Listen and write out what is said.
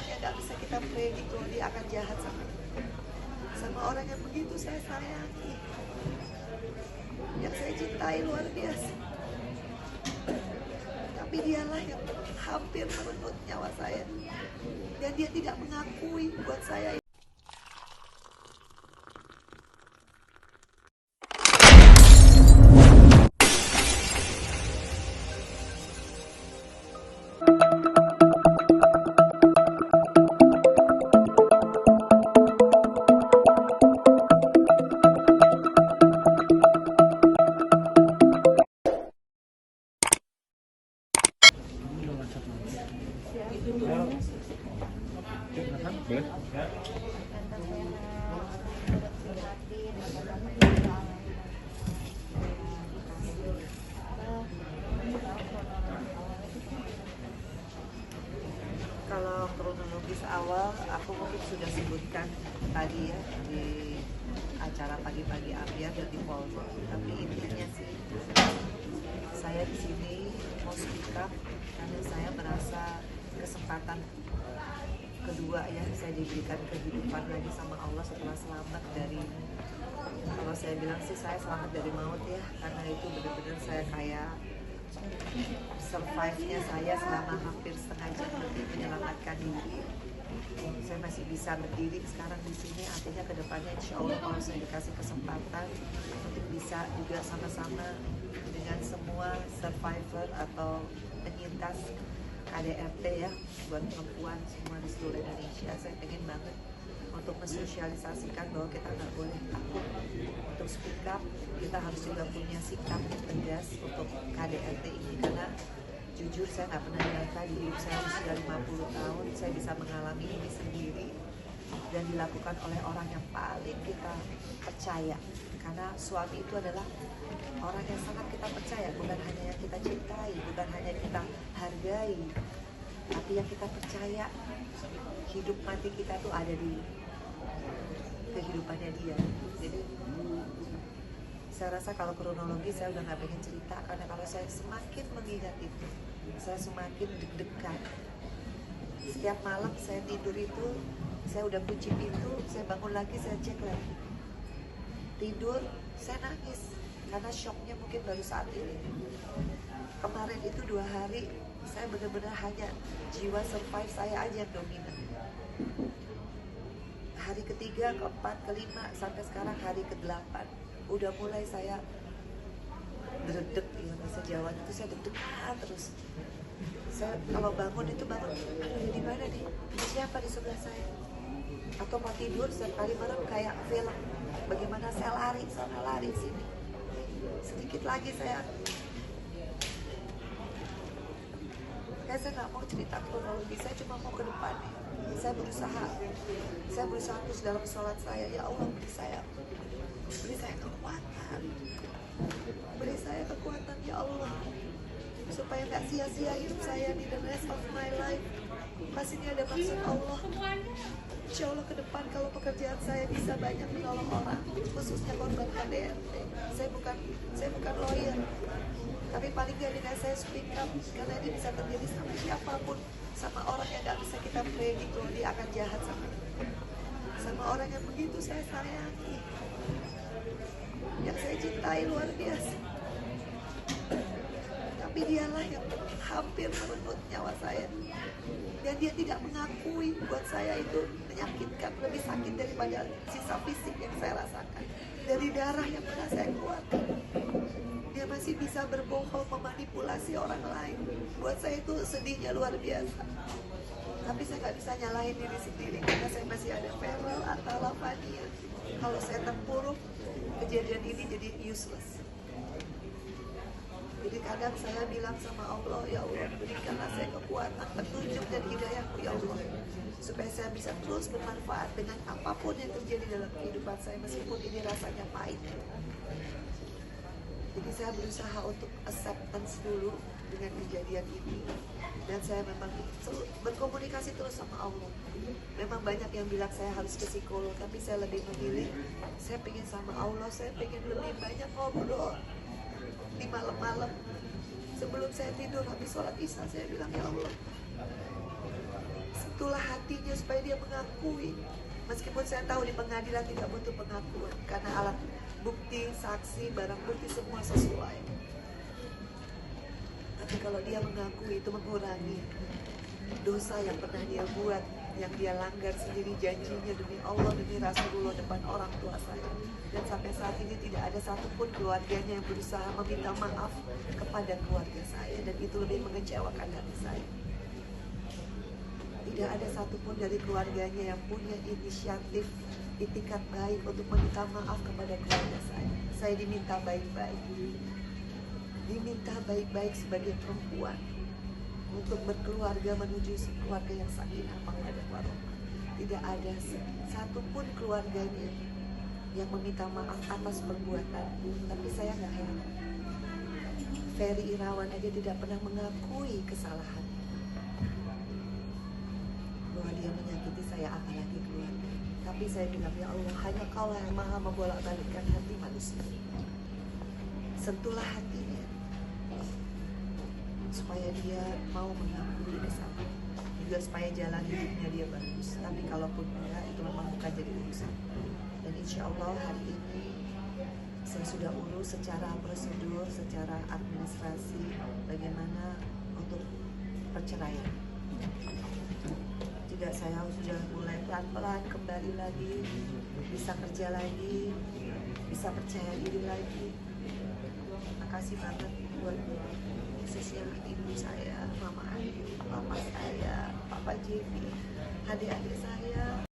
orang yang gak bisa kita predict loh, dia akan jahat sama orang yang begitu saya sayangi, yang saya cintai luar biasa. Tapi dialah yang hampir merenggut nyawa saya, dan dia tidak mengakui buat saya. Kalau kronologis awal, aku mungkin sudah sebutkan tadi ya di acara pagi-pagi Ambiar dan di Polvo. Tapi intinya sih, saya di sini mau speak up karena saya merasa kesempatan kedua ya, saya diberikan kehidupan lagi sama Allah setelah selamat dari, kalau saya bilang sih saya selamat dari maut ya, karena itu benar-benar saya kayak survive-nya saya selama hampir setengah jam untuk menyelamatkan diri. Saya masih bisa berdiri sekarang di sini, artinya kedepannya insya Allah kalau saya dikasih kesempatan untuk bisa juga sama-sama dengan semua survivor atau penyintas KDRT ya, buat perempuan semua di seluruh Indonesia, saya pengen banget untuk mensosialisasikan bahwa kita nggak boleh takut untuk speak up. Kita harus juga punya sikap yang tegas untuk KDRT ini, karena jujur saya nggak pernah nyangka di hidup saya usia 50 tahun saya bisa mengalami ini sendiri, dan dilakukan oleh orang yang paling kita percaya, karena suami itu adalah orang yang sangat kita percaya, bukan hanya yang kita cintai, bukan hanya yang kita hargai, tapi yang kita percaya hidup mati kita tuh ada di kehidupannya dia. Jadi saya rasa kalau kronologi saya udah gak pengen cerita, karena kalau saya semakin mengingat itu, saya semakin deg-degan. Setiap malam saya tidur itu, saya udah kunci pintu, saya bangun lagi, saya cek lagi. Tidur, saya nangis, karena shocknya mungkin baru saat ini. Kemarin itu 2 hari, saya benar-benar hanya jiwa survive saya aja yang dominan. Hari ketiga, keempat, kelima, sampai sekarang hari ke-8, udah mulai saya deg-deg ya, bahasa Jawa itu saya deg-degan terus. Saya kalau bangun itu bangun, aduh di mana nih? Siapa di sebelah saya? Atau mau tidur setiap kali malam kayak film, bagaimana saya lari sana lari sini. Sedikit lagi saya nggak mau cerita kronologi, saya cuma mau ke depan nih. Saya berusaha terus dalam sholat saya, ya Allah beri saya kekuatan ya Allah, supaya nggak sia-sia hidup saya di the rest of my life. Pasti ini ada maksud Allah. Insya Allah ke depan kalau pekerjaan saya bisa banyak menolong orang, khususnya korban KDRT. Saya bukan lawyer, tapi paling nggak dengan saya speak up, karena ini bisa terjadi sama siapapun, sama orang yang nggak bisa kita predict loh, dia akan jahat sama orang yang begitu saya sayangi, yang saya cintai luar biasa. Tapi dialah yang hampir merenggut nyawa saya, dan dia tidak mengakui buat saya itu menyakitkan, lebih sakit daripada sisa fisik yang saya rasakan, dari darah yang pernah saya keluarkan. Dia masih bisa berbohong, memanipulasi orang lain. Buat saya itu sedihnya luar biasa. Tapi saya nggak bisa nyalahin diri sendiri, karena saya masih ada Feral atau Lavania. Kalau saya terpuruk, kejadian ini jadi useless. Jadi kadang saya bilang sama Allah, ya Allah berikanlah saya kekuatan, petunjuk dan hidayahmu ya Allah, supaya saya bisa terus bermanfaat dengan apapun yang terjadi dalam kehidupan saya, meskipun ini rasanya pahit. Jadi saya berusaha untuk acceptance dulu dengan kejadian ini, dan saya memang berkomunikasi terus sama Allah. Memang banyak yang bilang saya harus ke psikolog, tapi saya lebih memilih, saya pengen sama Allah, saya pengen lebih banyak ngobrol di malam-malam sebelum saya tidur. Habis sholat isya saya bilang, ya Allah, sentuhlah hatinya supaya dia mengakui. Meskipun saya tahu di pengadilan tidak butuh pengakuan, karena alat bukti, saksi, barang bukti semua sesuai. Tapi kalau dia mengakui, itu mengurangi dosa yang pernah dia buat, yang dia langgar sendiri janjinya demi Allah, demi Rasulullah depan orang tua saya. Dan sampai saat ini tidak ada satupun keluarganya yang berusaha meminta maaf kepada keluarga saya, dan itu lebih mengecewakan hati saya. Tidak ada satupun dari keluarganya yang punya inisiatif, itikat baik untuk meminta maaf kepada keluarga saya. Saya diminta baik-baik, diminta baik-baik sebagai perempuan untuk berkeluarga menuju keluarga yang sakinah mawaddah warahmah. Tidak ada satupun keluarganya yang meminta maaf atas perbuatan. Tapi saya nggak heran, Ferry Irawan aja tidak pernah mengakui kesalahan bahwa dia menyakiti saya, apalagi keluarga. Tapi saya bilang, ya Allah, hanya Kaulah yang maha membolak-balikkan hati manusia. Sentuhlah hatinya supaya dia mau mengakui kesalahan, juga supaya jalan hidupnya dia bagus. Tapi kalaupun enggak, itu memang bukan jadi urusan. Dan insya Allah hari ini saya sudah urus secara prosedur, secara administrasi bagaimana untuk perceraian. Juga saya sudah mulai pelan-pelan kembali lagi, bisa kerja lagi, bisa percaya diri lagi. Makasih banget buat khususnya ibu saya, mama Ayu, papa saya, papa Jimmy, adik-adik saya.